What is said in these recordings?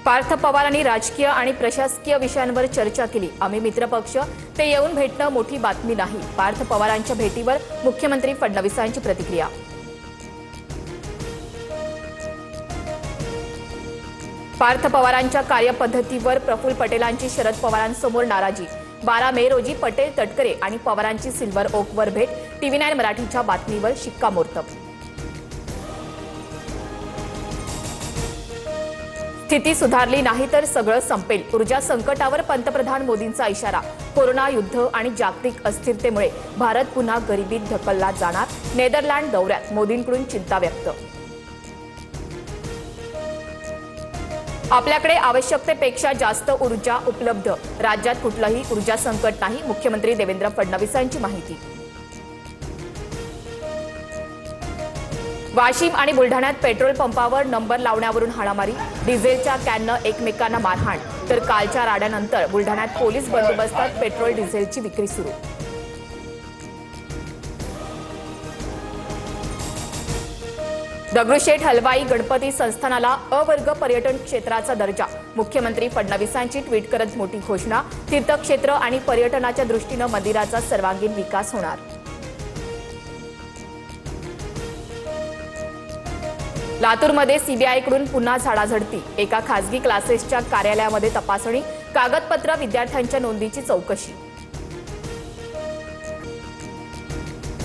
पार्थ पवारांनी राजकीय आणि प्रशासकीय विषयांवर चर्चा केली। आम्ही मित्रपक्ष, ते येऊन भेटणं मोठी बातमी नाही। पार्थ पवारांच्या भेटीवर मुख्यमंत्री फडणवीसांची प्रतिक्रिया। पार्थ पवारांच्या कार्यपद्धतीवर प्रफुल्ल पटेलांची शरद पवारांसमोर नाराजी। 12 मे रोजी पटेल, तटकरे आणि पवारांची सिल्वर ओकवर भेट। TV9 मराठीच्या बातमीवर शिक्कामोर्तब। स्थिती सुधारली नाही तर सगळं संपेल। ऊर्जा संकटावर पंतप्रधान मोदींचा इशारा। कोरोना, युद्ध आणि जागतिक अस्थिरतेमुळे भारत पुन्हा गरिबीत ढकलला जाणार। नेदरलँड दौऱ्यात मोदींकडून चिंता व्यक्त। आपल्याकडे आवश्यकतेपेक्षा जास्त ऊर्जा उपलब्ध। राज्यात कुठलंही ऊर्जा संकट नाही। मुख्यमंत्री देवेंद्र फडणवीसांची माहिती। वाशिम आणि बुलढाण्यात पेट्रोल पंपावर नंबर लावण्यावरून हाणामारी। डिझेलच्या कॅननं एकमेकांना मारहाण। तर कालच्या राड्यानंतर बुलढाण्यात पोलीस बंदोबस्तात पेट्रोल डिझेलची विक्री सुरू। दगडूशेठ हलवाई गणपती संस्थानाला अवर्ग पर्यटन क्षेत्राचा दर्जा। मुख्यमंत्री फडणवीसांची ट्विट करत मोठी घोषणा। तीर्थक्षेत्र आणि पर्यटनाच्या दृष्टीनं मंदिराचा सर्वांगीण विकास होणार। लातूरमध्ये सीबीआयकडून पुन्हा झाडाझडती। एका खासगी क्लासेसच्या कार्यालयामध्ये तपासणी। कागदपत्र, विद्यार्थ्यांच्या नोंदीची चौकशी।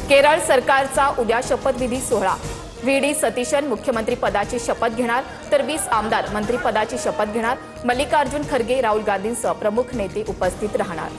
केरळ सरकारचा उद्या शपथविधी सोहळा। व्ही.डी. सतीशन मुख्यमंत्री पदाची शपथ घेणार, तर 20 आमदार मंत्रिपदाची शपथ घेणार। मल्लिकार्जुन खरगे, राहुल गांधींसह प्रमुख नेते उपस्थित राहणार।